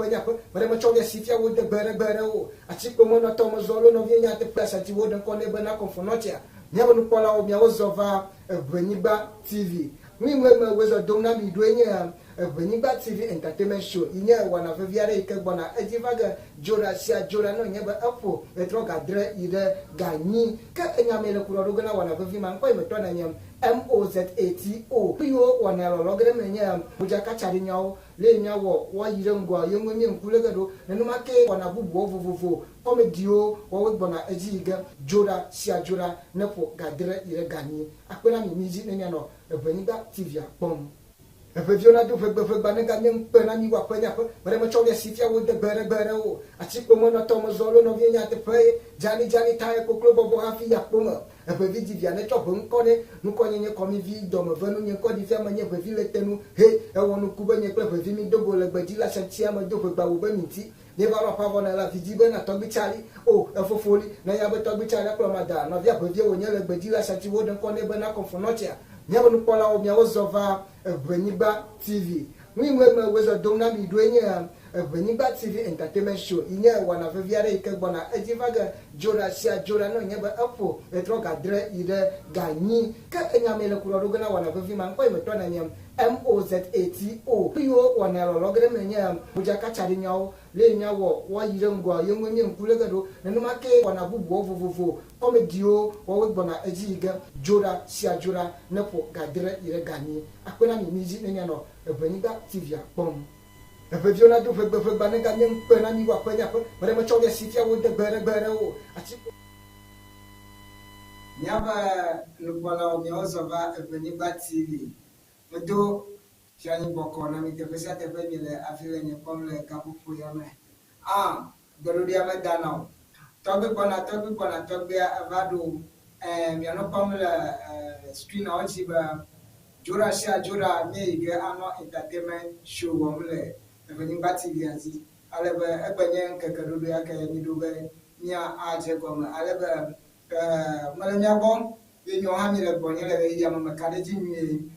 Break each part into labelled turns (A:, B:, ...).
A: penya bare ma choge sifia wo de bere o ati ko mo na to mo zolo no vie nya te place ati wo de ko ne be na konfonotia nya bo no kola o mia wo zova Ebwenyiba TV mi mwe wezo dona mi dwenye Ebwenyiba TV entertainment show inye wana veviare ikebona ejivaga jora sia jora no nyeba apo etroga dre ide ganyi ka enyamele kurorugo na wana vevi man kwa imeto na nyam MOZATO yo wana lologre menye buja kachari nyawo le nyawo wa yire ngwa yenwe mi nkulegado nenuma ke wana bubu ovovovo komedio wa gbona ejiga jora sia jora nepo gadre ide ganyi akpena mi miji nenya no Ebwenyiba TV akpom Eveviona do vegba nega nyem pena ni wa penya bare ma choge sifia wo de bere o ati ko mo na to mo zolo no vie nya te pe jani tae ko club bo hafi ya poma evevi di via ne to bo nkone nkonye nye komi vi do mo venu nye ko di fia ma nye evevi le tenu he e wonu kuba nye pe evevi mi dogo le gbadi la chantia ma do vegba wo be minti ne ba ro pa vona la vidi be na to bi chali o efofoli na ya be to bi chali ko ma da no via evevi wo nye le gbadi la chanti wo de nkone be na konfonotia nyaba no kola o mia wo zova Ebwenyiba TV mi mwe wezo dona mi dwenye Ebwenyiba TV entertainment show inye wana veviare ikebona ejivaga jora sia jora no nyeba apo etroga dre ide ganyi ka enyamele kurorugo na wana vevi man kwa imeto na nyam MOZATO yo wana lologre menye buja kachari nyawo le nyawo wa yire ngwa yenwe mi nkulegado nenuma ke wana bubu ovovovo komedio wa wegbona ejiga jora sia jora nepo gadre ire ganyi akpena mi miji nenya no Ebwenyiba TV akpom Eveviona do vegba nega nyem pena ni wa penya bare ma choge sifia wo de bere o ati nyaba nukola o mi ozova Ebwenyiba TV medo jani boko na mi tefesa tefe mi le afile ni komle kapufu ya me gorodia me dana tobe avado mi ano komle screen on chiba jora sha jora me ige ano entertainment show womle Ebwenyiba TV azi alebe ebenye kekedodo ya ke ni dobe nya aje gome alebe malanya bon ye nyo ha mi le bonye le ya mama kadeji mi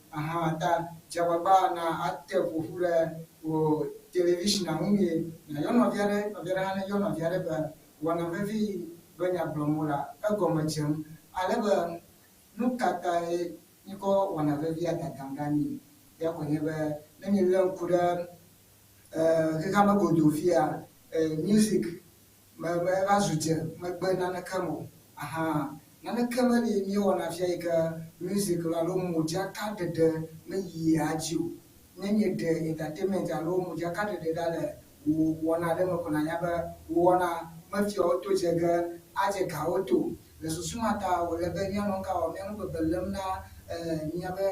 A: ta jawaba na ate fuhura o television na mungi na yono viare hana yono viare ba wana vevi banya blomura agoma chem alebe nukata niko wana vevi atatangani ya konyebe nani lenkura kama godofia music mazuje magbana na kamo nana kama ni mi wana fiaika music la lo moja kadede me yiajiu nenye de entertainment alo moja kadede dale wana de makona yaba wana mafia auto jega aje ka auto le susumata wala be nyano ka o nyano belem na nyabe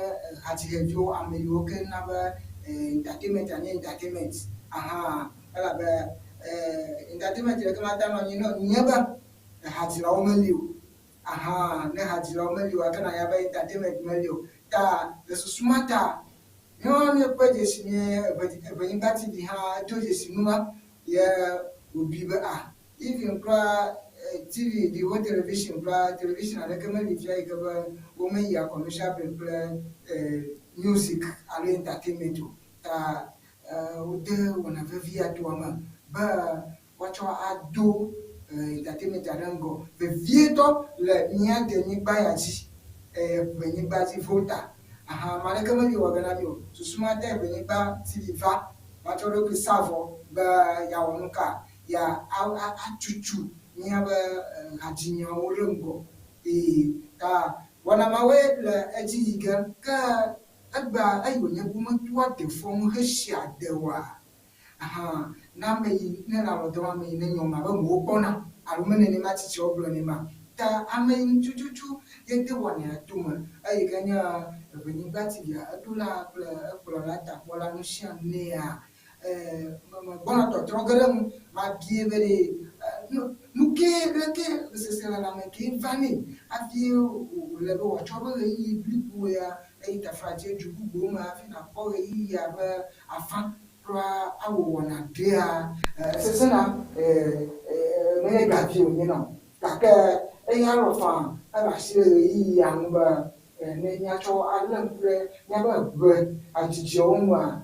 A: hatihejo ameyoke na ba entertainment and entertainment ala be entertainment le kama tano nyino nyaba hatila omeliu ne hatila omeliu akana yaba entertainment meliu ta le susumata nyo ne kwaje sinye Ebwenyiba TV ha doje sinuma ya obiba even pra TV the one television and recommend if you go women ya commercial play music and entertainment ta ude wana vivia to ama ba wacho ado entertainment arango vivieto le nya de ni bayaji Ebwenyiba TV vota mane kama ni wagana mio susuma te Ebwenyiba TV va wacho ro savo ba ya wonuka ya achuchu nyaba hatinya worengo ta wana mawe la ajiga ka agba ayo nyabuma tuwa te fom heshia dewa na me ne na lo to me ne nyoma ba mo kona alumene ne ma chichi oblo ne ma ta amen chuchuchu yete wana atuma ayi ganya Ebwenyiba TV atula pla la ta wala no shia ne ya bona to trogelem ma biebere nuke reke sesela na meke vani afi lebo wachobo yi blipu ya itafraje jugu goma afi na po yi ya ba afa pra awo na dia sesena me gafi you know taka ya rofa aba shire yi ya ngba ne nyacho alambre nyaba gwe ajijo nwa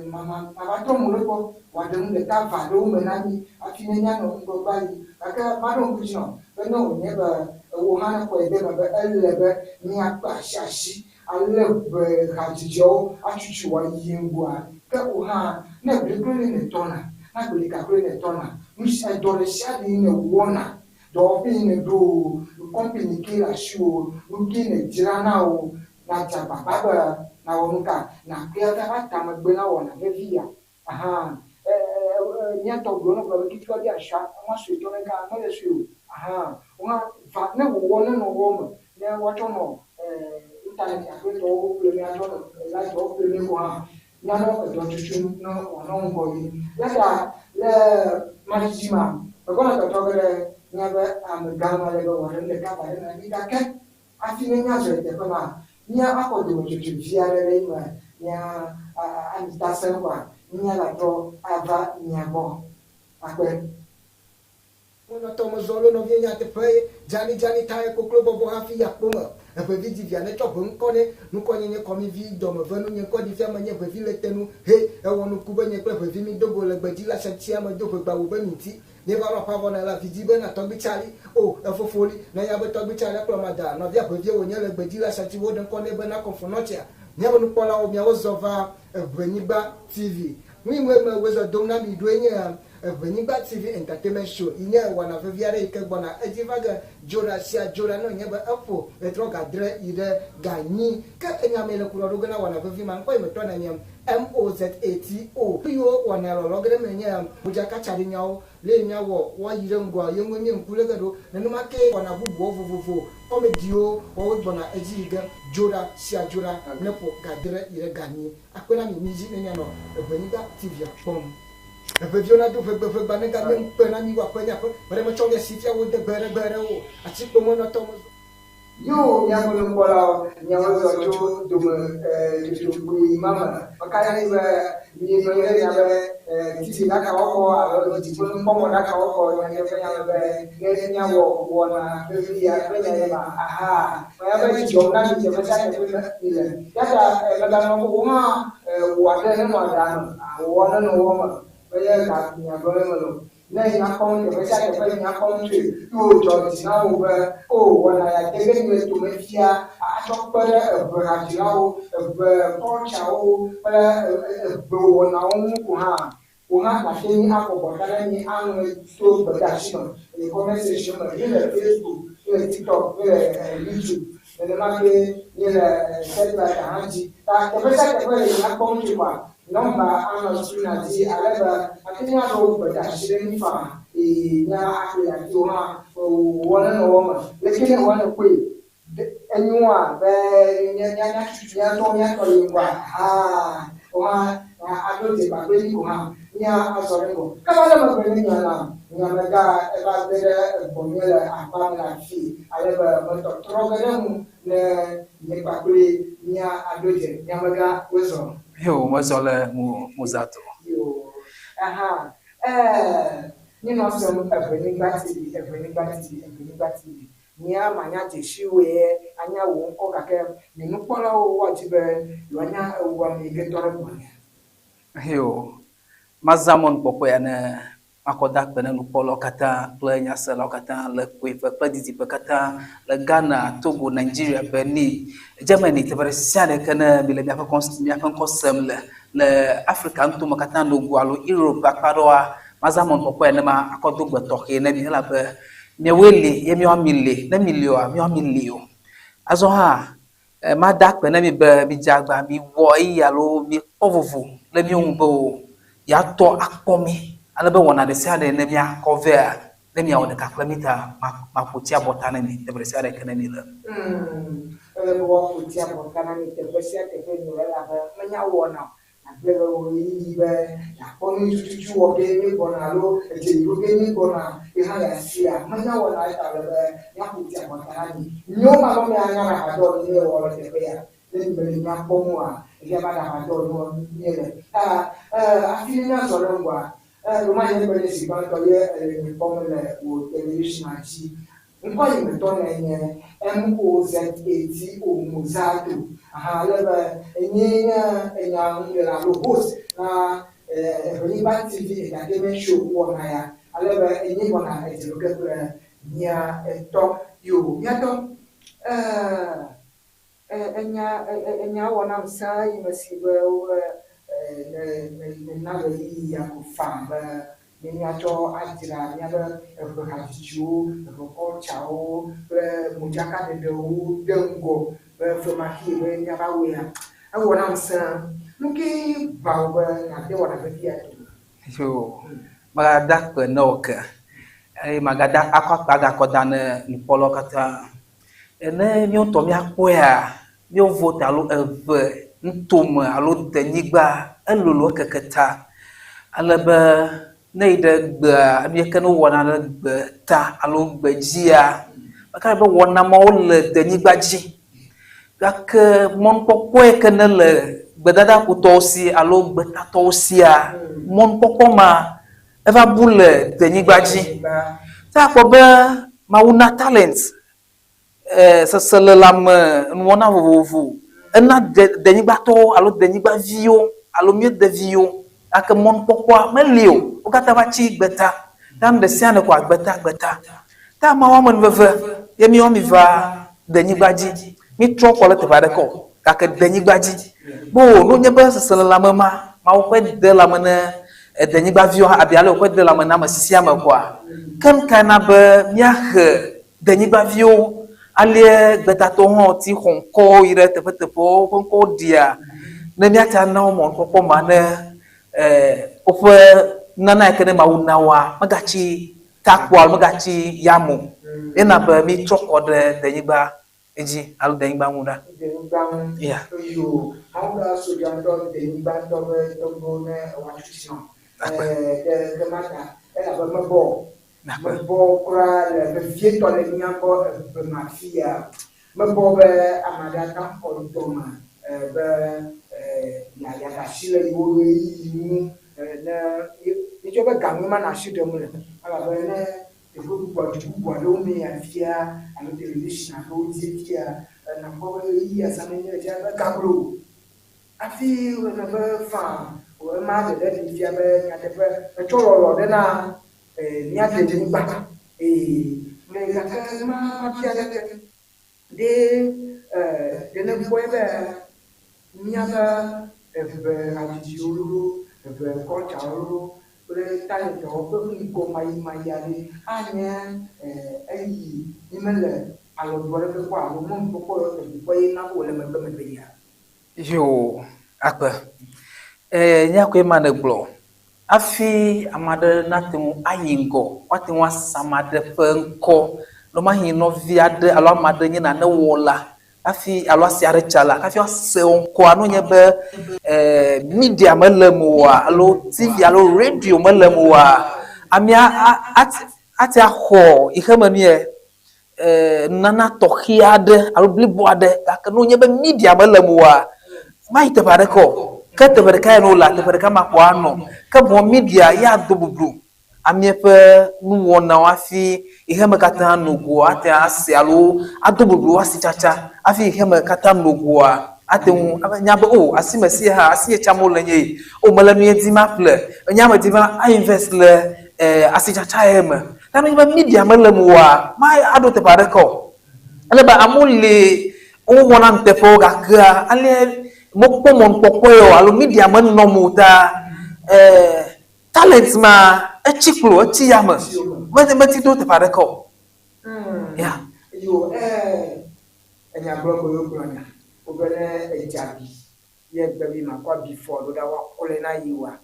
A: mama to muloko wadum de ta vado menani afinenya no ngo bali aka mado kuchino no neba wo hana ko ebe ba elebe ni apa shashi alebe hajijo achuchu wa yengwa ka wo ha na brekule ne tona na bulika kule ne tona musha dole shadi ne wona do bi ne do company kila show mukine jirana o na jaba baba na wonuka na pia hata magbena wona via aha nya to grono kwa kitu ya sha ma sweto ne ka ma le sweto aha una va ne wona no woma ne wato no internet akwe to wo le nya to la to le ko ha nya no do chuchu no ono ngo yi ya le majima ko na to gele nya ba am gama le go wona le ka ba na ni ka ke afine nya zo te ba nya akodo chuchu fiare le ma nya anitasen kwa nya la to ava nya bo akwe no tomo zolo no vienya te pay jani tae ko club bo hafi ya poma e pe vidi via ne to bon kone nu konye nye komi vi do mo venu nye ko di fia ma nye pe vi le tenu he e wonu ku be nye pe vi mi dogo le gbaji la shatia ma do pe gba wo be mi ti ne ba ro pa bona la vidi be na to bi chali o e fofoli na ya be to bi chali pro ma da no via pe vi wo nye le gbaji la shati wo den kone be na konfonotia ne bo nu pola o mi wo zova e Bwenigba TV mi mwe we zo do na mi do enye Bwenigba TV entertainment show inye wana viare ikegbona ejivaga jora sia jora no nyeba apo etroga dre ire ganyi ka enyamele kurogo na wana vivi man ko imeto na nyam MOZATO yo wana logre menye buja kachari nyawo le nyawo wa yire ngwa yengo nye nkulega do nenu make wana bubu vovovo omedio o gbona ejiga jora sia jora nepo gadre ire ganyi akwena mi miji nyano Bwenigba TV apom Epeviona do fegba nega nem pena mi wa penya ko bare mo chonge sifia wo de bere o ati ko mo no to yo ya mo kola nya wo zo do do mama makaya ni ba ni no ya ya ba titi na ka wo a ti mo mo na ka wo ya ya ba ne nya wo na ya penya ba aha ya ba ti jo na ni ba sa ke ni ya ta ga no ko ma wa de no da no wo na no wo ma ya ka nya go no na nya ko ni ba sa ke ba nya ko ni yo jo ti na wo ba o wona ya de ni to me fia a to pere bra ti na wo ko cha wo bo wona wo ha na ke ni akobo kana ni anu to ba da shi no ni comment section no ni Facebook ni TikTok ni YouTube ni ma ke ni la setla hanji ta ke ba sa ke ba nya ko ni kwa nomba ana suna ti alaba atinya do bada shirin fa nya akira ti ona wona no woma lekine wona kwe enyua be nya to yingwa oma adote ba be ni ko ha nya asore ko kala ma be ni nya mega e ba be bomela apa na fi alaba mo to trogaramu ne ba kwe nya adote nya mega wezo
B: Yo, mazole muzato.
A: Yo, aha. Ni no so Bwenigba TV. Ni amanya te shiwe anya wo nko kake ni nupola wo wajibe yo anya wo mi getore bonya.
B: Yo, mazamon popo ya na akodak bena nupolo kata plenya sela kata le kwefa padizi kata le Ghana, Togo, Nigeria, Benin, Germany tebere siane kana bile mi afan konsem le Africa ntu makata no gwalo Europe akpadoa mazamon popo ya na akodugbe toke na bi la be mi wele ye mi amile na milio azo ha ma dak bena mi be bi jagba mi wo iyalo mi ovovo le mi unbo ya to akomi alaba wona de sade ne bia cover le mi awon de ka kilometer ma potia botana ni de sade kana ni la
A: wo potia botana ni te besia te fe ni la ba manya wona abele wo yi be ya ko ni tutu wo ke ni bona lo e je ro ke ni bona e ha ya sia manya wona ta le ya potia botana ni nyo ma lo me anya na ka do ni wo lo te be ya ni be ni ma ko mo a e ba da ka do no ni le afini na so lo ngwa Roma ye bele si ba to ye ni pomme le o television achi nko ye me to na nye MOZATO aha le ba enya nya enya le la host na Riba TV entertainment show wɔ na ya alebe enyi wɔ na ejiro kekele nya eto yo nya to enya wɔ na msa yi masibe na beli ya kufa ba ni acho ajira ya ba hajijo ko chao mujaka de do dengo ba famaki ba nya ba we ya awo na msa muki ba na de wona ba dia
B: yo magadak penoka magadak akwa koda ne polo kata ene mi to mi akoya mi vote alo eve ntom alo denigba elolo keketa alebe neide gbe mi kenu wona le gbe ta alo gbejia aka be wona ma o le denigba ji gake mon pokoe kene le gbedada kutosi alo gbetatosia mon pokoma eva bule denigba ji ta ko be mauna talent sesele lame nwona vovovo ena denigba to alo denigba vio alo mi de vio ake mon pokwa melio o kata ba chi gbeta tam de siane kwa gbeta ta ma wa mon veve ye mi o mi va denigba ji mi tro ko le te ba de ko ake denigba ji bo no nye be sesele lame ma o ko de lame ne denigba vio abi ale o ko de lame na ma sisia ma kwa kan kana be mi ahe denigba vio ale gbetato hon ti honko ire tepetepo honko dia ne mi ata na mo nko ma ne ofe nana ekene ma unawa magachi takwal magachi yamu ina ba mi troko de denigba eji alu denigba ngura
A: ya yo hauna so janto denigba to go ne wa tusion de mata ela ba mabo mabo kura le vie to le nyambo be mafia mabo be amada kan ko doma be ya ka shile yo yi na ijo be gamu ma na shide mu le ala be ne e fu bu lo mi afia alo television alo tikia na ko yi asa me ne ja be kabro afi na be fa o ma de de fia be ya de be cholo de na ni ate de ba me ga ka ma fia de ne boy be nyaba ebe ajijuru ebe kocharu pre talent o pe ko mai ali anya ayi nimele alo bore pe kwa alo mo ko ko na ko le me ya
B: yo akpa nya ko ma na glo afi amade natem ayingo watem wasamade penko no ma hin no viade alo amade nyina na wola afi alo asiare chala afi ase onko anu nye be media melemuwa alo tv alo radio melemuwa amia ati aho ihemanie nana tohiade alo bliboade akano nye be media melemuwa mai te bare ko ka te bare kai no la te bare kama kwa no ka bo media ya dobubru amie pe nu wona wafi iheme kata nugo ate ase alo adobubru wasi chacha afi iheme kata nugo ate hu nyabe o asimasi ha asiye chamole nye o malanu yedi maple nyama diva I invest le asi chacha eme tano nyaba media malemu wa mai ado te bare ko ale ba amule o wona ntefo gakra ale mokpo mon pokoyo alo media man no muta talent ma echiklo echiyama meti do te bare ko ya
A: yo enya bro yo na obere ejabi ye gbebi ma kwa before do da wa kole na yiwa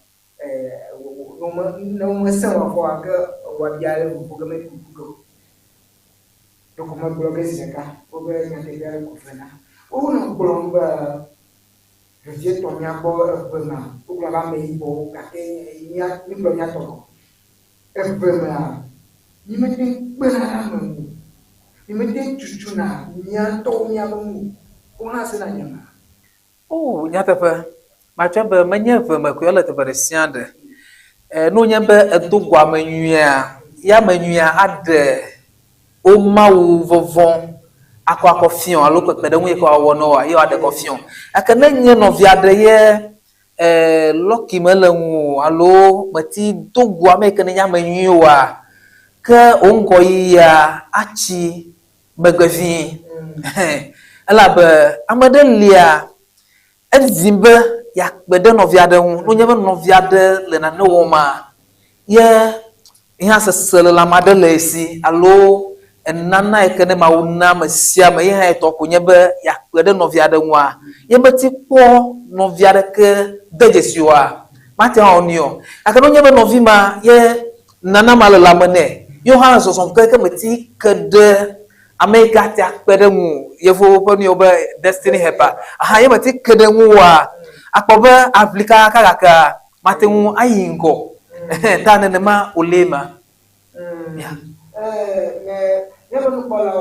A: no mo se wa ko aka wa biale ko ga me ko do ko ma bloge seka obere nya te ga ko fena o no blomba je to nya bo bema o la me ibo ka ke nya ni blo nya to bema ni me te bena mu ni me te chuchuna nya to nya mu
B: oh nyatafa machamba manyefa makwela tabarisiande no nyamba edugwa manua ya manua ade o mawu vovon akwa kofion alo pepede nwe ko awono wa yo ade kofion aka na nye no viade ye Loki melengu alo mati dogu ameke ne nyame nyuwa ke ongo ya achi begvevi elabe amede lia edzimbe ya kpede novia de hu no nyebe novia de le na ne woma ye ihe asesele la made le si alo enana ekene ma wona masia ma ye ha to kunyebe ya kpede novia de hu a ye beti po novia de ke dejesiwa mate onio akano nyebe novima ye nana malala mene yo ha so son ke meti kede America ti akpede mu ye fo poni oba destiny helper aha ye meti kede mu wa akpobe aplika kaka mate mu ayingo tane ne ma olema
A: ya ne no bola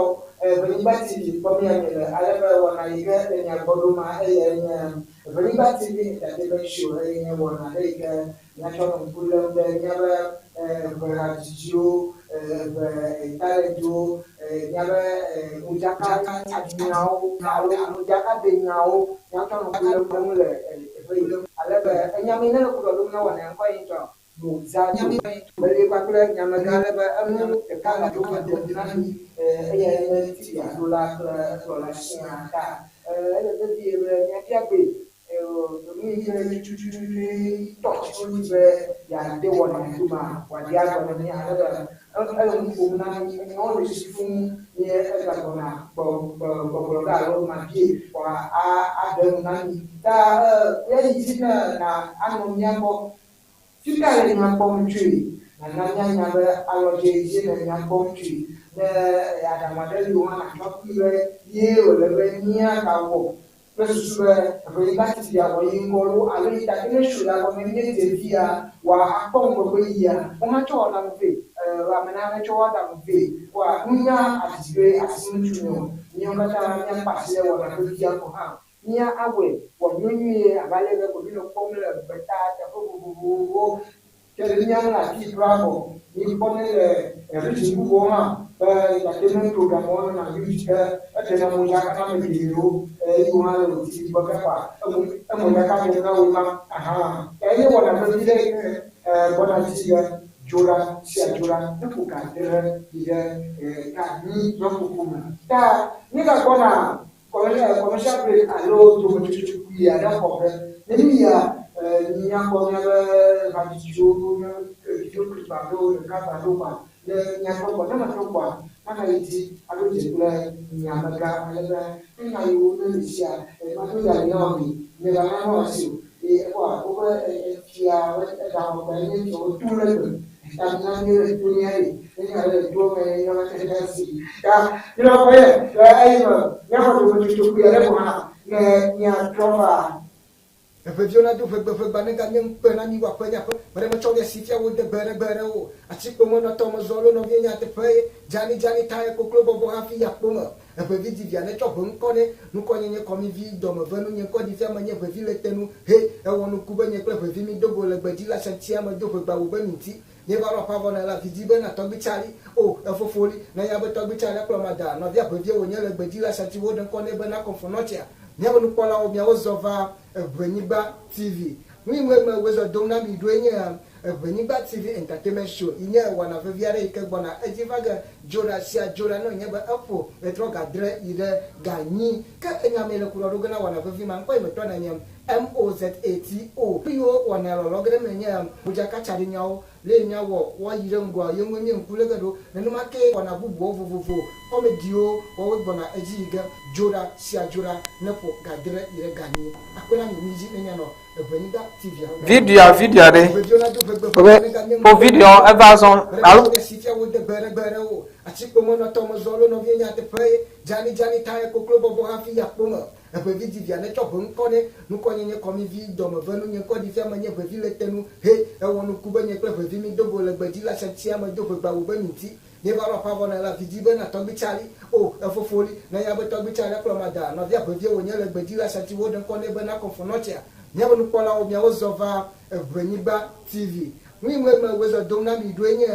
A: Velibati pomi amele alebe wana ige enya boduma enya Velibati ni the show enya wana ige national problem de nyabe radio talento nyabe mujaka adinao na mujaka de nyao national problem le alebe enya mine no problem na wana kwa into Muzanya bali kwa kule nyamagala ba amu kala kwa dinani ya dola dola shata bedi nyakia be mi ile chuchuchu to ya de wona tuma wa dia kwa ni ala ala mfumna ni no sifun ni ela kona bo ga lo ma bi wa a de nani ta ya yina na anu nyambo Fika le nyambom tree, na nanya be aloje je le nyambom tree. Ne adamadeli wana tokire ye olebe nia kawo. Pesu be relati ya woyingolo ale ta kile shula ko mene devia wa akongo be ya. Uma to na mve, wa mena na to wada mve. Wa nya atire asimutunyo. Nyonga ta nya pasile wana devia ko ha. Nia awe wa nyunye abalebe ko bino komle betata bo kele nyanga ki bravo ni ponele rich buoma ya tena program ona na rich tena moja kama video iwa lo ti baka pa moja kama na uma aha ile wana vile bona tiga jora sia jora tuka tena ile ka ni yokukuma ta nika kona commercial break alo to ya da ko ni ya ni yako na maticho kitu kibado kama roba le nyako na roba na iti alo jekula nyamaga ala na yuno sia ma to ya nyomi ne ba na no si kwa ko kia da ko ni to tule na ni dunia ni ale do me na ta si ya you know ko ai ma nyako to ya le ko na nya trova Eviona do banega nyem pena ni wa penya pe bare ma choge sifia wo de bere o atiko mo na tomo zolo no vienya te pe jani tae ko club bo hafi ya poma evi di via ne chobo nkone nu konye nye komi vi do mo venu nye ko di fia ma nye vi le tenu he e wonu kuba nye kle vi mi dogo le gbedi la chantia ma dogo ba wo ba minti nye ba ro pa bona la vidi be na to bi chali o efofoli na ya be to bi chali aklo ma da no via pe vi wo nye le gbedi la chanti wo de nkone be na konfonotia nyaba nu pola o bia ozova Veniba TV. We was a dona mi doing Veniba TV entertainment show. In here, one of the Viara Ikebona, Ejivaga, Jora Sia, Jora no, never Apple, a drug adre, either Gani, Katamela Kurogana, one of the Viman, Poematonium, MOZATO, Pio, one logram and yam, Mujaka Charinao, Lenya, why you don't go, young women, Kulagado, and no make one of Bovo, Omedio, or Bona Ejiga, Jora Sia Jora, Nepo, Gadre, Gani, Aquila music, and
B: video de po video evasion alo
A: sifia wo de bere o atiko mo na tomo zolo no vienya te pe jani tae ko club bo hafi ya poma e pe vidi via ne chobo nkone nukonye nye komi vi do mo venu nye ko di fia ma nye pe vi le tenu he e wonu kuba nye kle pe vi mi dogo le gbedi la chantia ma dogo ba wo ba minti ne ba ro pa bona la vidi be na to bi chali o e fofoli na ya be to bi chali aklo ma da no via pe vi wo nye le gbedi la chanti wo de nkone be na konfonotia Nyaba nukola obia ozova Veniba TV. mi wezo dona mi doenye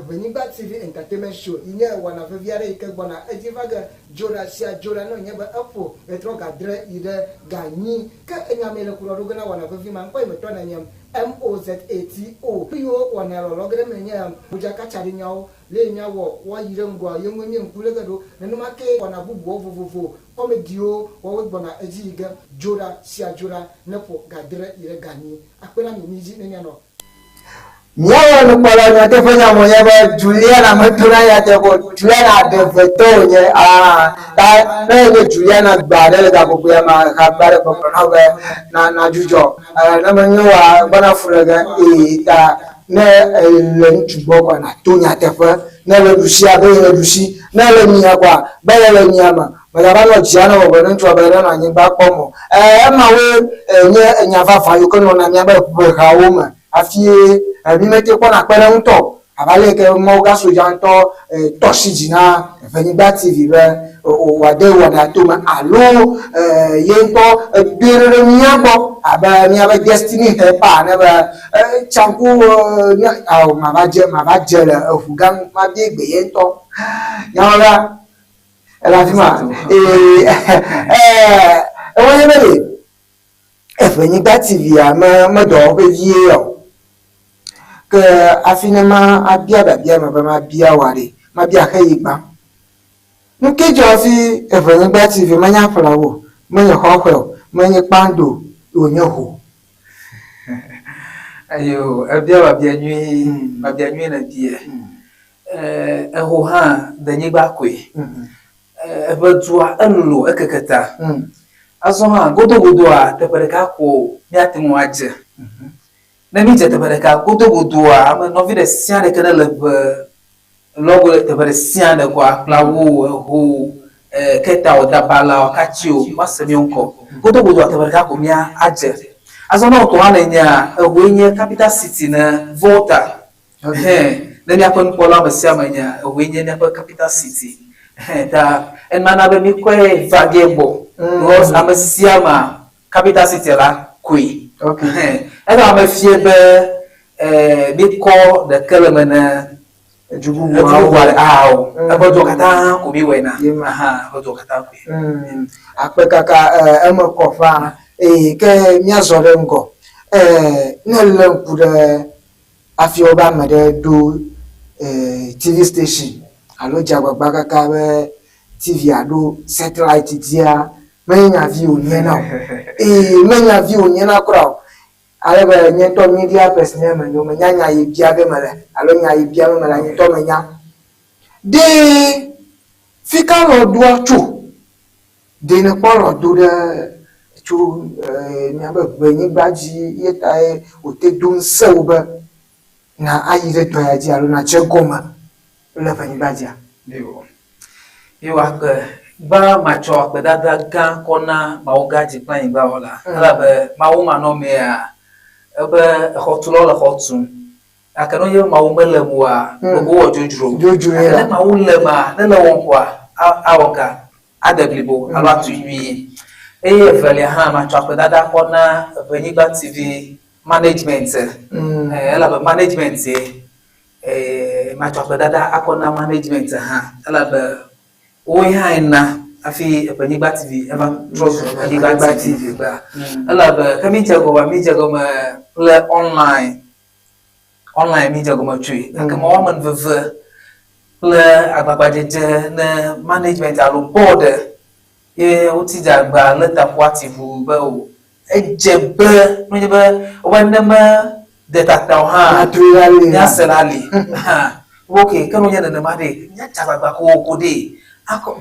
A: Venigba TV Entertainment Show inye wana veviare ike bona ejivaga jora sia jora no nyeba apo etro gadre ide ganyi ke enyamele kurorugo na wana vevi man kwa imeto na nyam MOZATO yo wana lologre menya buja kachari nyawo le nyawo wa yire ngwa yenwe mi nkulege do nenuma ke wana bubu vovovo komedio wa bona ejiga jora sia jora nepo gadre ide ganyi akpena mi miji nenyano Nyawa nukwala nyatefanya mwenyewe Juliana matuna yateko Juliana deveto nye na Juliana gbadele da kukuya makabare kwa na jujo na mwenyewa bana furaga ta ne le nchubo kwa na tunya tefa ne le dushia be le dushi ne le nya kwa be le nyama Malabano jiana wa nchu wa bana na nyimba komo mawe nye nyafafa yukono na nyamba kwa uma afie bimete kwa na pere nto abaleke mo ga soja nto toshijina Venigba TV be wade wana tuma alo yento birere nyabo aba mi aba destiny he pa na ba chanku au mabaje la fugan mabigbe yento yawa la fima wona mele Venigba TV ma do be vie que finalement abia babia ma bia ware ma bia kayigba nuke jofi Venigba TV manya flawo manya hohwe manya pando onyeho
B: ayo abia babia nwi na die eho ha Venigba kwe ebadua anlo ekeketa aso ha godogodo a tepereka ko miatemu aje na mi jete bereka godogodo a ama no vide sia de kana le logo te bere sia de kwa plawo ho keta o dabala o kachio wasemi onko godogodo te bereka ko mia aje aso na to ana nya ehwenye capital city na Volta na mi akon pola masia manya ehwenye na capital city ta en mana be mi kwe vagebo was amasia ma capital city la kwe okay ela amafie be bi ko de kelemena jugu wale awo abojo kata ko mi wena abojo kata ko
A: apekaka emokofa ke miazore ngo nele kude afioba mede do TV station alo jagba kaka be TV ado satellite dia menya view nyena menya view nyena kra alebe nyeto media person me yo menya nya ye bia be male alo nya ye bia me male nyeto menya de fika lo do achu de ne polo do de chu nya be Venigba ji yeta o te dun sewbe na ayire to ya ji alo na chegoma le Venigba ji
B: yo ak ba macho bedada gan kona mauga ji plan ba wala ala be mauma no me a ebe hotulo la hotun akano ye maumele mu a ogo wojojuro ala maule ma na won kwa awoka adaglibo ala tu yi vele ha macho bedada kona Venigba TV management ala be management macho bedada akona management ha ala be we haina afi Venigba TV eva trust Venigba TV ba ala ba kami jago ma le online mi jago ma chui kama wa man veve le agbabajeje na management alo board ye uti jagba le takwativu ba o ejebe no jebe o wanema detector ha naturally yaselali ha okay kanu nya na made nya jagba ko de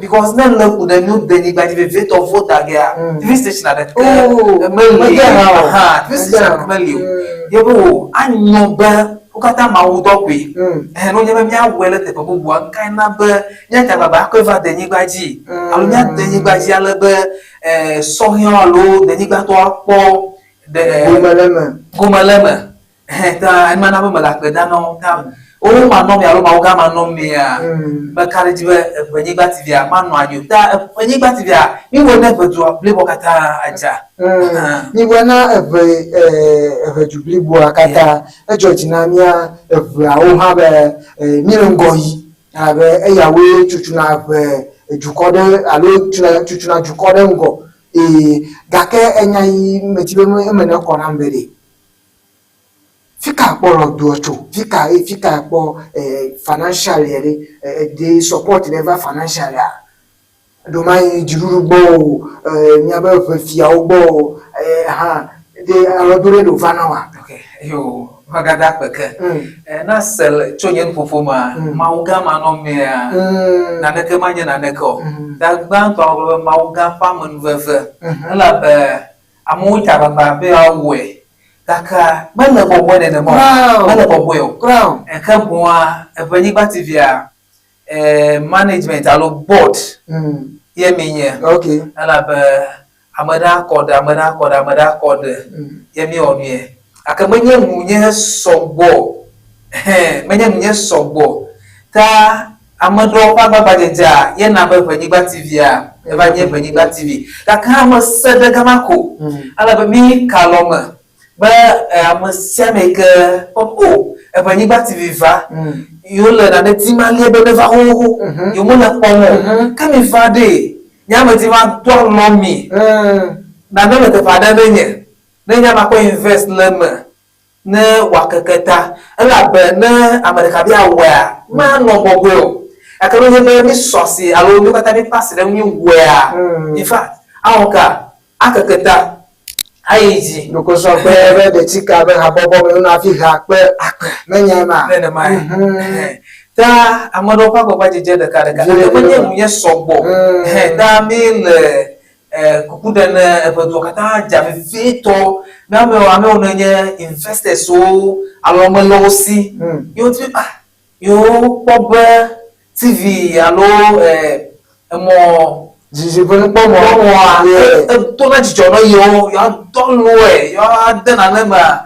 B: because men look the new Venigba TV vet of Volta gya TV station at TV station meli yebo anyo ba ukata mawudo kwe no nyebe mia wele te popo bua kan na ba nya ta baba ko va Venigba ji alu nya Venigba ji ale be sohian lo Venigba to apo de gomalema ta anmana ba mala pe da no ta o ma no me alo ma o ga ma no me a ba kare ji ba Enyigba TV a ma no anyo ta Enyigba TV a mi wo na bedu play kata aja
A: ni wana eve jubli bo akata e George na mia eve awo ha be mi ngoyi abe eyawe chuchuna be jukode alo chuchuna jukode ngo gake enyayi metibe emene ko na mbede fika polo duocho fika po financial yere they support never financial ya do mai jiruru bo nyaba fia ogbo de alodure do fanawa
B: okay yo magada peke na sel chonyen fofoma mauga manome na neke manye na neko da gban to mauga famon veve la be amuta baba be awe kaka mele bobo ne mo mele bobo yo ka boa Enyigba TV a management alo board ye menye
A: okay
B: ala be amada code ye mi onye aka menye munye sogbo menye sogbo ta amado pa baba jeja ye na be Enyigba TV a e ba nye Enyigba TV kaka mo sede gamako ala be mi kaloma ba amasiameke popo Enyigba TV va yo le na netima le be va ho yo mo na pomo kami fade nyama ti va to lo mi na no te fade benye na nyama ko invest lema na wakakata ala be na America bia wa ma no bobo akaro ye be mi sosi alo mi kata mi pass dem ni wa in fact awonka akakata ayeji
A: loko so pe de tika be ha bobo me na fi ha pe menya ma
B: ta amado pa baba jeje de karaka menye munye sogbo ta mil kukuda na ebedo kata jave fito na me onye investors so alo losi yo ti yo pobe TV alo mo
A: jiji bon pomo
B: to na jijo no yo don lo yo de na na ma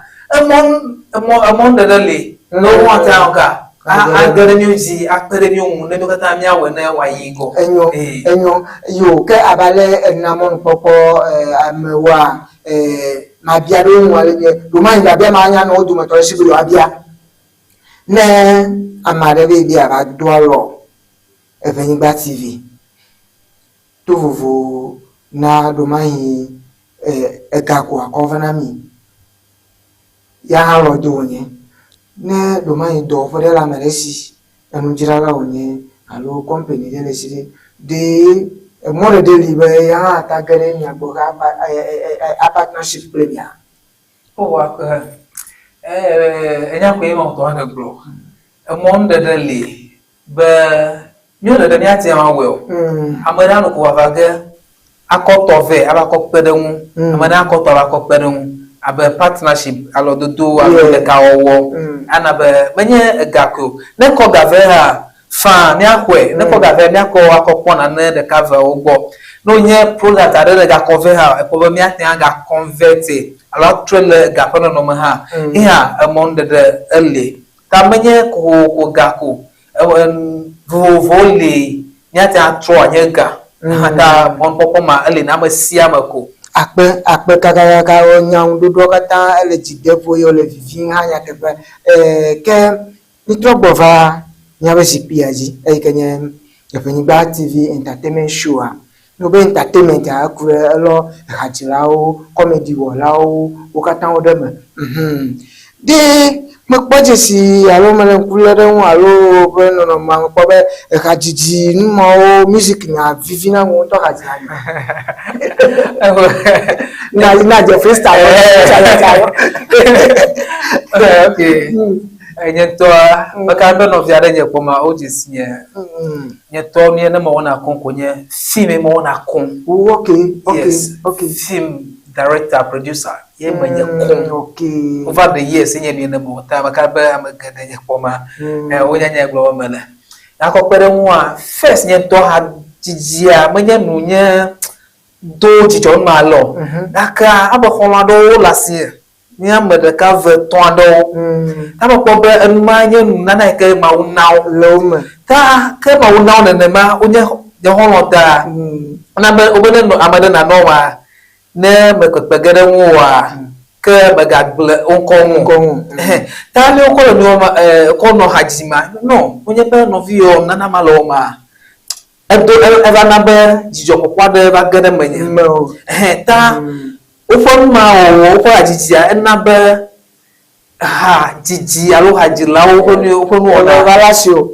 B: emon de le no want ka agere ni oji akere ni ohun ne dokata mi awe na wa yigo
A: enyo yo ke abale enamon popo amewa ma bia do nwale do man da bia ma anya no do motor sibiru abia ne amare be bia ba do lo Enyigba TV to vovo na do man egako akova mi ya ha lo do nye ne do man do for la meresi anu jirala onye alo company de lesiri de more de libe ya ta gere ni agbo a partnership premier
B: o wa enya ko imo to na gro mon de le be nyo de ni ati ma we amara no ko wa ga akotove abakopedun amara akoto abakopedun abe partnership alododo alo de ka owo anabe menye gako ne ko gave ha fa mi akwe ne ko gave mi akọ akọpọ na ne de cover ogbo no nye product ade de gakove ha e ko mi atin ga convert alo trailer gapo no mo ha iha among de ele ta menye ko gako vole nyate atro anyega hata bon popo ma ele na masia mako
A: akpe kakaka onyan dodo kata ele jidepo yo le vivin hanya tepe ke nitrogbova nyabe sipiaji kenye Enyigba TV entertainment show no be entertainment akure lo hajilao comedy wolao okata odeme de mekpoje si alo mele kulere won alo be no ma pobe hajiji nmo music na vivina won to hajila na je freestyle
B: okay enyeto maka no via de poma o jisie nyeto ni na ma wona konkonye film ma wona kon
A: okay
B: film director producer ye manye kon
A: okay
B: over the years nye ni na mo ta maka ba amagada ye poma wonya nya glo mele akopere nwa first nyeto ha jijia manye nunye do jijo ma lo aka abakhoma do last year nya me ɖeka ve tɔ̃ aɖewo ta me kpɔ be enuma nye nunana yi ke mawu nawo
C: le wo me
B: ta ke mawu nawo nenema wonye xɔlɔ ta na be wobe ne ame ɖe nanɔ wa ne me kpekpe ge ɖe ŋu wa ke megagble ŋkɔ ŋu ta ne wokɔ le nua kɔ nɔ ha dzi ma no wonye be nɔviwo nana ma le wo ma edo eva na be dzidzɔkpɔkpɔ aɖe va ge ɖe menye ta woƒe numawɔwɔ woƒe hadzidzi ena be hadzidzi alo hadzilawo woƒe nuwɔna
C: eva la si o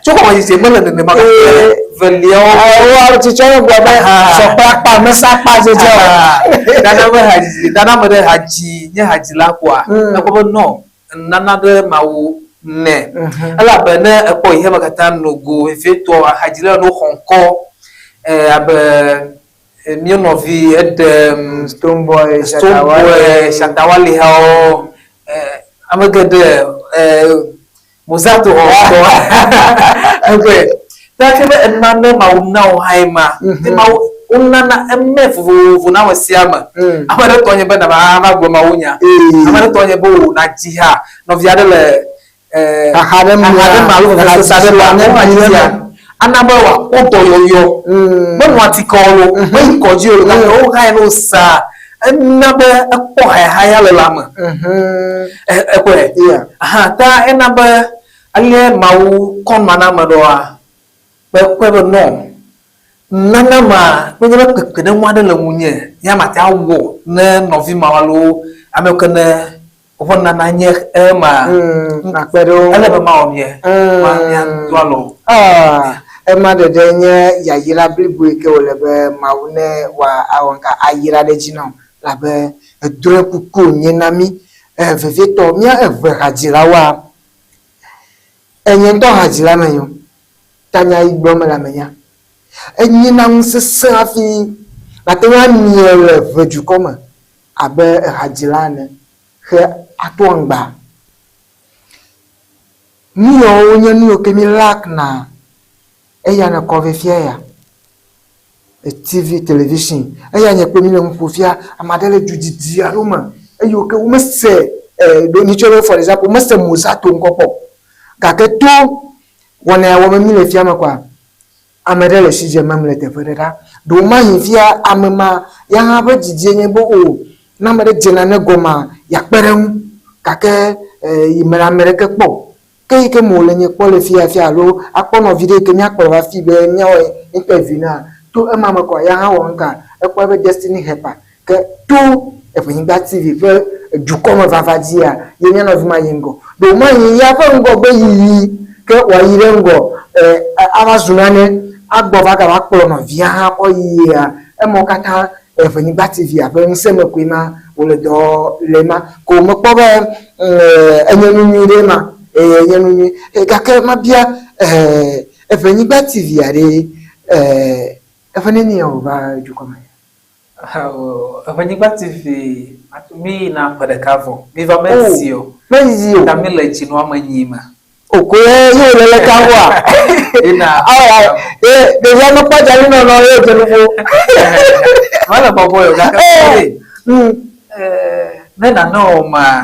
B: tso xɔme dzidzi mele nenema veliawo
C: tsitsɔ ne gblɔ be sɔkplakpa mesakpa dzedze o
B: dana be hadzidzi dana me ɖe hadzi nye hadzila koa ekpɔ be nɔ nana ɖe mawu ne elabene ekpɔ yi he me katã nogo vevietɔ hadzila no xɔ ŋkɔ abe mio nɔvi eɖe
C: Stoneboy
B: Shatawale hawo ame geɖe Mozato xɔ take be enane mawu nawo hae ma mawu unana eme vovovo na wesia me ame ɖe tɔ nye be na va gblɔ mawu nya ame ɖe tɔ nye be wo na dzi ha nɔvi aɖe le
C: aha ɖe
B: malo vevesa ɖe le ane adzia ana be wa ko dɔyɔyɔ be nɔ atikɔwo be kɔdzi o gake wo hae no sa ena be ekpɔ haya le la me ekɔe ta ena be ale mawu kɔnma na me ɖoa kpe be no nana ma kpe be keke ɖe ŋua ɖe le ŋunye ya mate awɔ ne nɔvi mawalo ame ke ne woƒe nana nye ema
C: akpe ɖe wo
B: ele be mawɔ mie ma mia do alo
C: ema ɖeɖe nye yayira blibo yi ke wole be mawu ne wa awɔ nka ayira ɖe dzi na labe edre kuku nye na mi vevietɔ mia eve hadzilawoa enye ŋutɔ hadzila me yo tanya yi gblɔm le amenya enye na ŋusesẽ hafi gake woamie le vedukɔ me abe hadzila ene he ato ŋgba nuyawo nye nuyo ke mi lak na eya ne kɔ vefia ya TV television eya nye kpe mi le ŋuƒofia ame aɖe le dzudzidzi aɖewo me eyo ke womese do ni tso be for example womese Mozato ŋkɔ kpɔ gake to wɔna ya wɔme mi le fia me kɔa ame ɖe le si dze mem le teƒe ɖe ɖa ɖo ma yi fia ame ma ya hã be dzidzi nye be o na ame ɖe dzena ne gɔma ya kpe ɖe ŋu gake yi me ame ɖeke kpɔ ke yi ke mo le nye kpɔ le fia alo akpɔ nɔvi ɖe ke miakplɔ va fi be miawɔ interview na to ema me kɔa ya hã wɔ nka ekpɔ be Destiny Helper ke to Evenyigba TV ƒe dukɔme vavadzia ye mia nɔvi ma yi ŋgɔ ɖo ma yi ya ƒe ŋgɔ be yiyi ke wòayi ɖe ŋgɔ ava zu nane agbɔ va gava kplɔ nɔvia hã kɔ yiyia emɔ katã Evenyigba TV aƒe ŋusẽ me koe ma wòle dɔ le ma ko mekpɔ be enye nu nyui ɖe ma enye nu nyui gake ma bia Evenyigba TV aɖe eƒe neni ya wòva dukɔme
B: Evenyigba TV mi na ƒe ɖeka vɔ mi va mezi o
C: mezi o
B: ta mi le dzi nua me nyi ma
C: oko ye le le ka wa
B: ina
C: ɖevia me kpɔ dzali nɔnɔ ye dze nuƒo
B: wale bɔbɔ yo gake ne nane o ma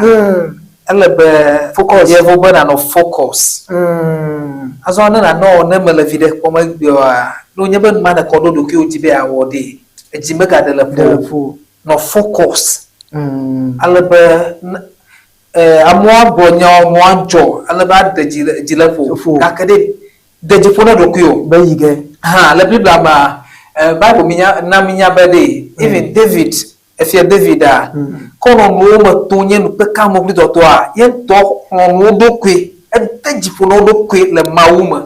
B: ele be focus yevo be nanɔ focus azɔ ne nane o ne me le vi ɖe kpɔm egbea no nye be numa ne kɔ ɖo ɖokuiwo dzi be awɔ ɖe edzi me ga ɖe le ƒo nɔ focus ale be amewo abɔ nya amewo adzɔ ale be ade dzi le ƒo gake ɖe de dzi ƒo ne ɖokuiwo
C: be yi ge
B: le Biblia ma Bible minya be ɖe even David efia David a kɔnɔ nuwo me to nye nukpeka mogli tɔtɔa ye ŋutɔ xlɔ nuwo ɖokui ede dzi ƒo na wo ɖokui le Mawu me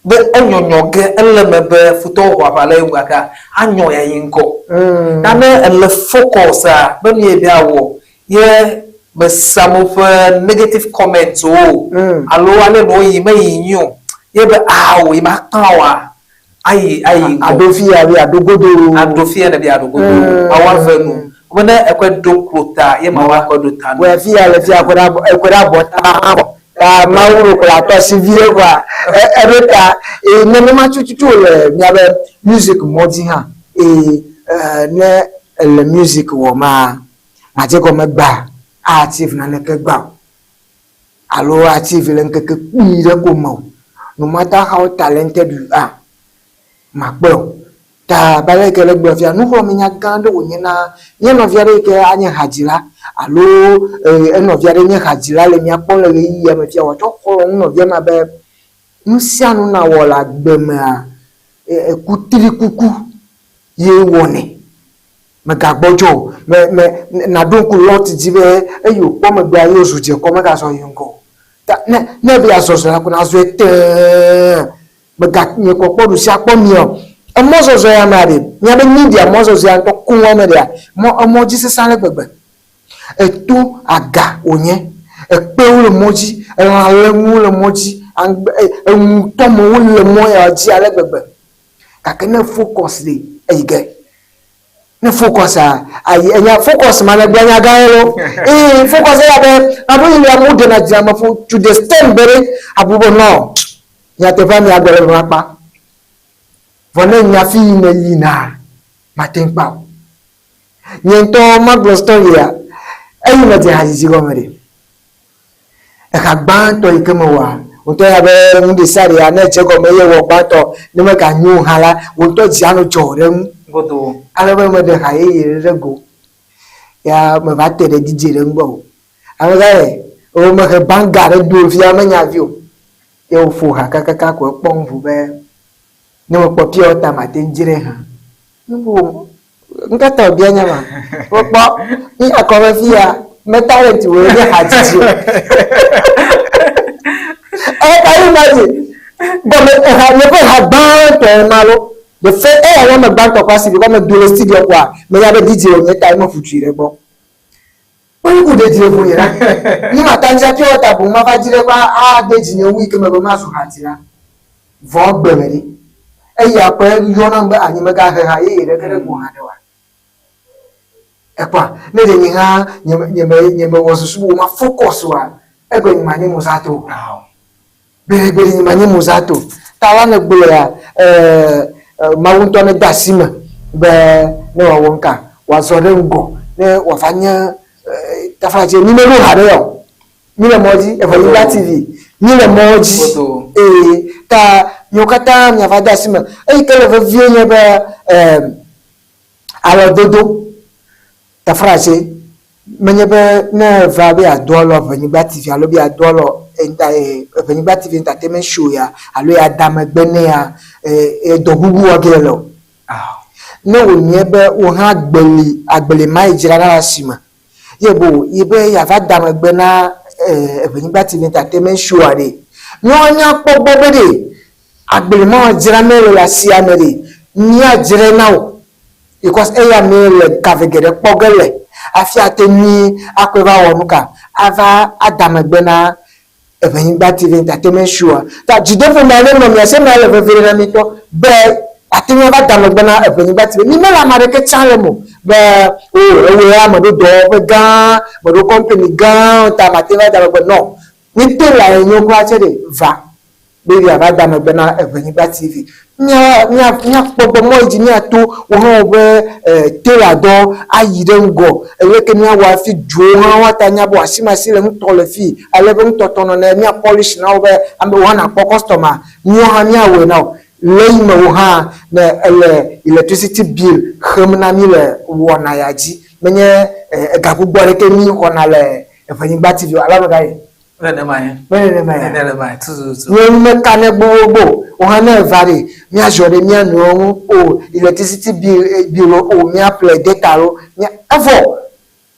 B: be enyɔnyɔ ge ele me be futɔwo xɔ aʋa le eŋu gake anyɔ ya yi ŋgɔ nane ele focus a be nu ye be awɔ ye mesamo ƒe negative comments o alo ale no yi me yi nyo ye be awo yi ma kan wa ayi
C: adofi abi adogodo
B: ne bi adogodo awa venu wona ekwe do klota ye ma wa ko do tan
C: we fi ale fi akwara bota ta mawu ko la to si vie kwa erota ne ma chuchu le mi abe music modi ha ne le music wo ma maje ko megba achieve na neke gba alo achieve le nkeke kuire ko mo no matter how talented you are makpo ta bale ke le gbo fia no ho me nya gando wonyina nye no fia re ke anye hajira alo eno fia re nye hajira le nya pon le yi me fia wa to ko no fia ma be nusianu na wola gbema kutiri kuku ye wone me gagbojo me na don ku lot jibe eyo po me gba yo suje ko me ka so yunko ta ne bi asoso na ku na so ete me gak nye ko podu si apo mi o mo so ya mari nya be ni dia mo so ya to ku wo me dia mo ji se sale gbegbe etu aga onye epe wo moji ale mu le moji tomo wole moya ji ale gbegbe kake ne focus le eyige ne focus enya focus mala gbe nya gaero focus ya be abo ile amu de na jama fo to the stand bere abubo no nya te fa mi agbere ma pa vone nya fi me yina matempa nyento maglo story ya eyi me je haji go mere e ka gban to ikemo wa unto ya be ndi sare ya na chego me ye wo pato ni me ka nyu hala unto ji anu jore
B: godo
C: ala be me de ha ye rego ya me ba tere DJ re ngbo ala ga o me ke banga re do fi ama nya vi o e fu ha ka ko pon fu be ni mo po pio ta ma tenjire ha nbo ngata obi anya ma po ni akore fi ya me talent we ni hajiji can you imagine? But I never had band to malo. The first I want a band to pass because I do the studio kwa. Me have a DJ on the time of future bo. When you go DJ for you, ni matanja pio tabu mafajire kwa DJ ni week me ma so hatira. Vo gbemeri. Ya pe yo na mba anyi me ga ha ye re kere go ha de wa. Ekwa ne de ni ha nyeme wo susu ma focus wa. Ego ni mani musato. Bere ni mani musato. Tawa ne gbo ya mawunto ne dasima be ne wa wonka wa zore ngo ne wa fanya tafaje ni me ro ha de yo. Ni le moji Evangelista TV. Ni le moji ta nyokata nya fa dasima. Kele ve vie nye be alo dodo tafaje menyebe ne va be adolo Evangelista TV alo be adolo Evangelista TV entertainment show ya alo ya damegbene ya dogugu ogelo no wonyebe wo ha agbele mai jira na sima yebo ibe ya va damegbena Evangelista TV entertainment show ade no anya pogbobede agbele ma jira mele la sia mele ni ajire now because eya mele kavegere pogele afia teni akweba wonuka ava adamegbena Evangelista TV entertainment show ta jidefo na le no mi ase na le vevere na mi to be atini ava adamegbena Evangelista TV ni mela mareke channel mo be o ya mo do be gan mo do company gan ta mateva adamegbena no ni te la enyo kwa chere va be ava adamegbena Evangelista TV nya popo mo engineer to wo ho be tela do ayire ngo eweke ni awa fi jo ha wata nya bo asima sile nto le fi alebe nto tono na nya polish na obe ambe wana po customer ni ha nya we now leime wo ha na electricity bill khemna mi le wona yaji menye gagbugbo ke ni ona le Evangelista TV alaba gaye
B: Nene mai tuzu
C: ni me kane gbogbo o ha na vary mi ajore mi anu o electricity bill o mi apply data ro ni afo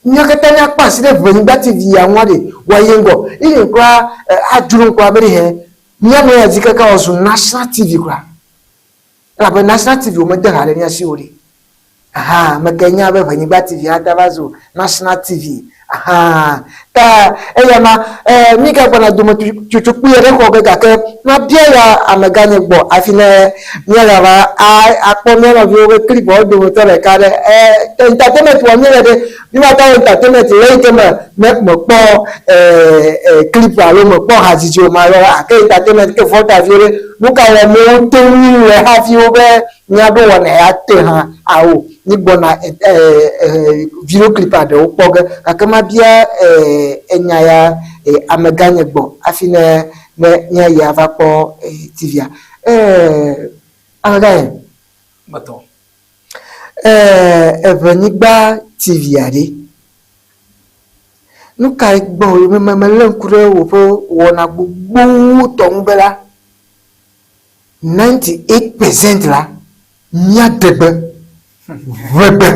C: ni akata ni apa si Evangelista TV ya won de waye ngo ile kwa ajuru kwa bere he ni anu ya jikaka osu national TV kwa la be national TV o me de hale ni asi ori me kenya be Evangelista TV ata bazo national TV ta eyama mika bana dumo chuchuku yere ko ga ke na bia ya amaganye gbo afine nyela ba akpo me na bi o clip o dumo to le kare entertainment wa nyele de bi ma ta entertainment le ke me mo po clip alo mo po hajiji o ma lo ake entertainment ke photo viore buka le mo to ni le ha fi o be nya do wona ya te ha awo ni bona video clip ade opoge kakama bia enya ya ameganye gbo afine nya ya va po TV agaye
B: bato
C: evenigba TV ade nuka gbo me lenkure wo po wona gbogbo to ngbela 98% la nya degbe webe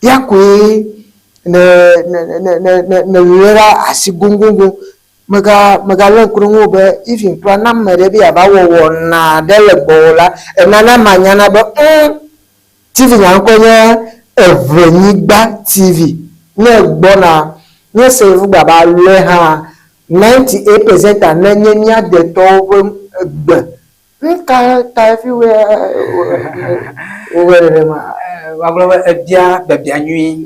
C: yakwe ne wera asigungungu maga lenkure wo be even kwa na mere bi aba wo na dele gbola na manyana be TV yankonya evenigba TV ne gbona ne save baba le ha 98% ananye nya de to gbe nka ta everywhere over ma
B: wagloba ebia bebia nwi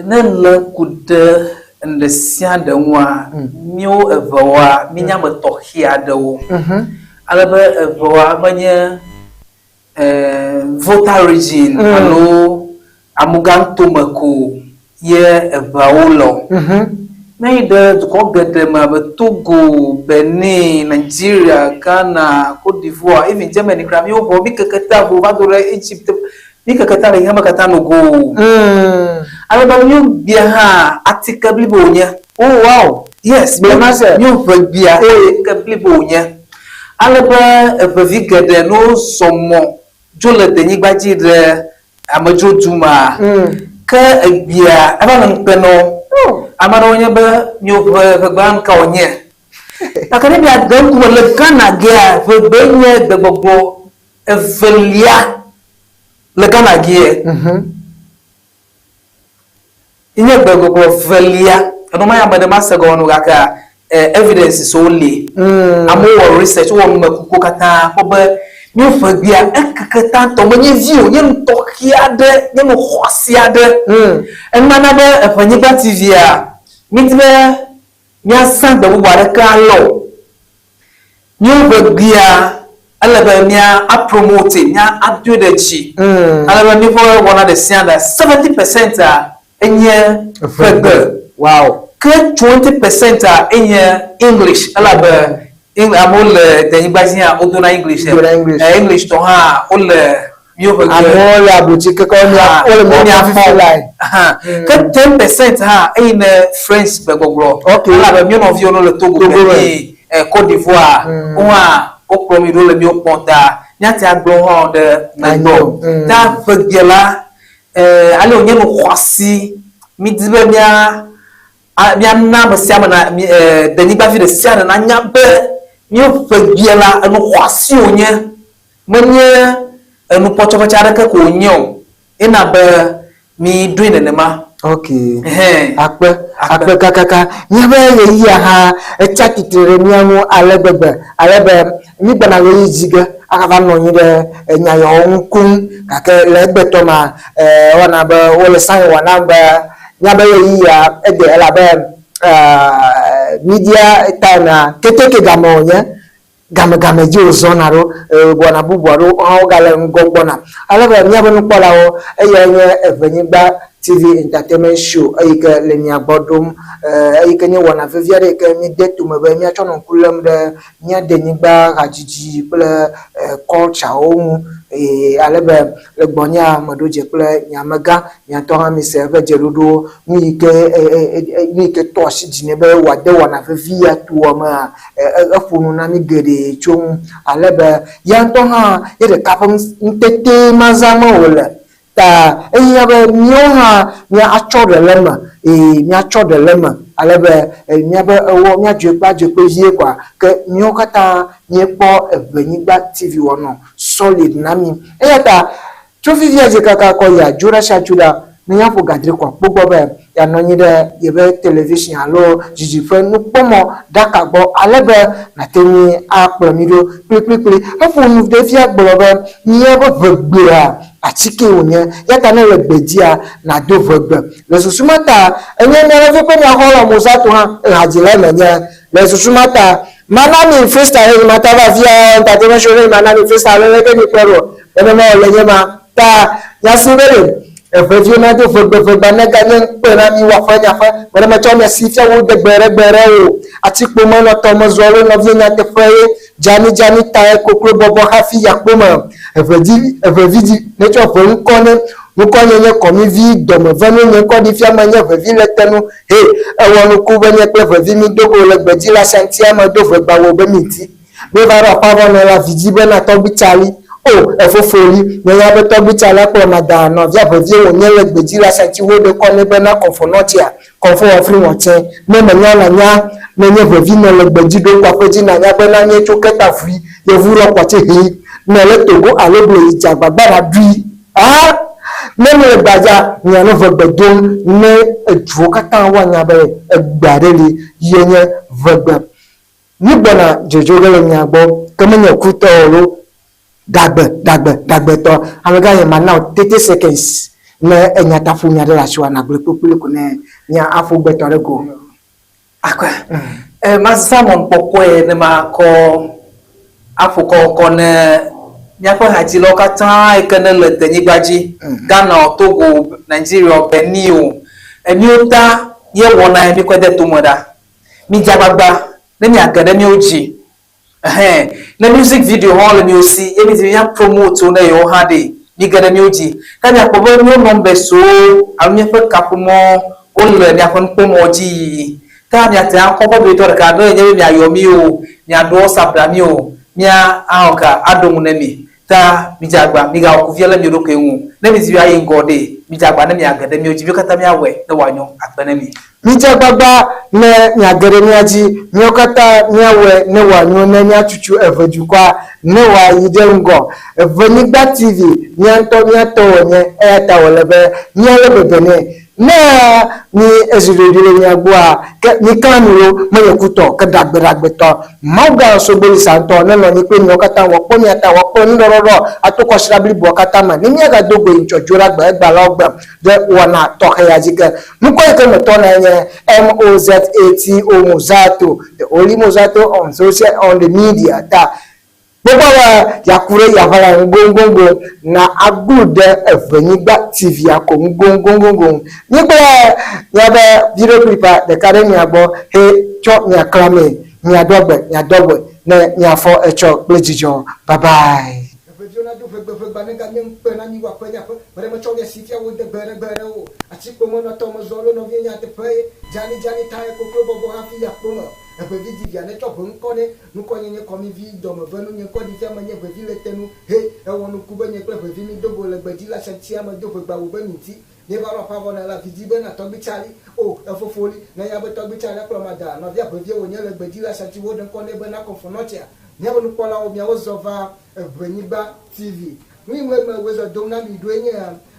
B: ne le kude nde sia de wa mio evoa minya metohia de wo alebe evoa banye voter region alo amuganto mako ye evaolo na ide ko gede ma Togo, Benin, Nigeria, Ghana, Cote d'Ivoire, even Germany, Grammy, Obo, Mikakata, Bovadore, Egypt, Mikakata, Yamakata no go. Alaba you biha article bonya.
C: oh wow
B: Yes,
C: Bemase.
B: you bia article bonya. Alaba evigede no somo. Jole de nigbaji de amajo duma. Ka bia aba npeno. Amara onye be nyobe gban ka onye akane bi agam ko le kana gia fe benye de gbogbo evelia le kana gie inye gbogbo evelia no ma ya bade masego no kaka evidence so le amu research wo makuko kata ko be nyo fa bia ekakata to monye view nye ntokia de nye mo khosia de enmana be efanyiba TV a mitbe nya san de ware ka lo nyo fa bia alaba nya a promote nya adu de chi alaba ni for one of the 70% a enye febe
C: wow
B: ke 20% a enye English alaba amol de ibazia odona English English to ha ol mio be
C: amol abuti ko ni ole mo ni afilai
B: ke 10% ha in French be gogro ala be mio no vi ono le Togo be Côte d'Ivoire oa o promi do le mio ponta nyati agbo ho de nagbo ta fegela ale onye no kwasi mi dibe mia na be sia na de ni ba fi de sia na nya be mio fagiela anu kwasi onye menye anu pochopocha ka ko onye ina be mi doing nema
C: okay akpe kakaka nyabe ye ya ha echatitere miamu alebebe ni bana we jiga akava no nyi de nyayo nkun kake legbeto ma wana be wole san wana be nyabe ye ya ede elabe media time keteke gamonya game ji ozonaro bona bubuaro o gale ngogbona alaba nyaba no kpolawo eyenye evenyigba TV entertainment show ayike lenia bodum ayike ni wana veviare ke mi detu mebe mi achono kulam de nya denigba ajiji ple culture o alaba legbonya madoje ple nyamaga nya to ha mi serve jerudo mi ke to shi dinebe wade wana vevia tuoma afunu na mi gede chum alaba yan to ha yede kapam ntete mazama wala ta eyabe nyoha nya acho de lema nya acho de lema alebe nya be ewo nya dwepa yie kwa ke nyokata nyepo evenyigba TV wono solid nami eyata chofivia je kaka ko ya jura shachuda nya fo gadre kwa gbogbo be ya no nyi de yebe television alo jiji fe nu pomo daka gbo alebe na temi apamido pli afo nu de fia gborobe nyebo vegbera achike onye yata na legbedia na do vegbe lesusumata enye na lefe na hola musato ha hajile menye lesusumata mana mi freestyle mata va via entertainment show mana mi freestyle le ke ni pero ene ma ole nyema ta ya sibere efevi na do fegbe na ganye pe na mi wa fanya fa wala ma cho me sifia wo de gbere o ati po mo no to mo zoro no vi na te feye jani ta e kokro bobo hafi ya po mo efevi di ne cho fo nkone nukonye nye komi vi domo venu nye ko di fiama nye vevi le tenu he ewonu ku venye pe vevi mi dogo le gbeji la santia ma do ve gba wo be miti be va ro pa vo la vidi be na to bitali o efofori nye ya be to bitali ko na da no via vevi wo nye le gbeji la santi wo de ko ne be na konfonotia konfo ofri won chen me me nya na nya me nye vevi no le gbeji do kwa peji na nya be na nye choketa free ye vu ro kwa che he me le togo aloble ijagba gbara dui nínú ìgbàjà ní ẹnu vẹgbẹdún ní ìdúrókátà wà ní abẹ́rẹ́ ẹgbàdélé yẹnyẹ vẹgbẹ nígbọnà jòjòrò ní àgbọ kẹmẹnyẹ kútọ ọ̀rọ̀ dàgbẹ tọ àwọn gáyẹ máa náà 30 seconds ní ẹnyà tàfù ní adé làṣọ ànàgbẹ pípílẹkù ní àfọgbẹtọ rẹ gò.
B: akọ ma Simon pọpọ ẹ ní ma kọ afọkọọkọ ní nyakọ haji lọkata ekene le tenyigbaji Ghana Togo Nigeria Benin o emi ota ye wona emi kwede tomoda mi jagbagba na mi academy oji na music video hall mi osi emi ti ya promote na yo hade mi academy oji ka mi apobo mi o number so ami fe kapomo o le mi afon pomo oji ka mi ate akobo be to ka do ye mi ayomi o mi ado sabra mi o mia aoka adomu nemi ta mijagba miga okufiela mi roke hu na mi ziwa yin gode mijagba na mi agade mi ojibi kata mi awe na wanyo akpana mi
C: mijagba na nyagere mi aji mi okata mi awe na wanyo na nya chuchu evejukwa na wa yidengo Evenigba TV nyanto nye eta wolebe nyelebe bene na ni eziriri ni agwa ni kanuro mayekuto kadagberagbe to mauga soboli santo na no ni pe ni okata wopo ni ata wopo ni roro atoko sirabli bo okata ma ni miaga dogo inchojura gba logba de wana to hayajiga nuko eke meto na nye MOZATO Mozato the only Mozato on the media ta gbogbo wa yakure yavara ngongongo na agude Evenigba TV ako ngongongo nígbà yabe video clipa de kare ni agbo he cho ni akrame ni adogbe na ni afo echo plejijo bye bye Evenigba do fegba nega mi mpe na mi wa pe ya pe mo cho ye sifia wo de gbere o ati ko mo na to mo zolo no vi ya te pe jani tae ko bobo hafi ya ko Evevi di ne to bon kone nuko nyenye komi vi do me venu nye ko di fiama nye evevi le tenu he e wonu kuba nye kle evevi mi dogo le gbedi la chantia ma do gba wo beniti ne ba ro pa vona la vidi be na to bi chali o efofoli na ya be to bi chali aklo mada no via evevi wo nye le gbedi la chanti wo den kone be na konfonotia ne wonu kola o bia wo zova Evenigba TV mi me wezo do na mi do enye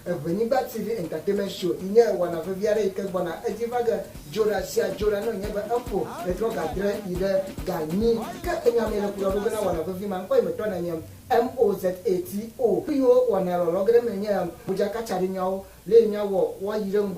C: Evenigba TV entertainment show inye wana veviare ikebona ejivaga jora no nyeba apo etroga dre ide gani ka enyame le kula bogena wana vevi man ko imetona nyam MOZATO yo wana logre menye buja kachari nyawo le nyawo wa yire ngwa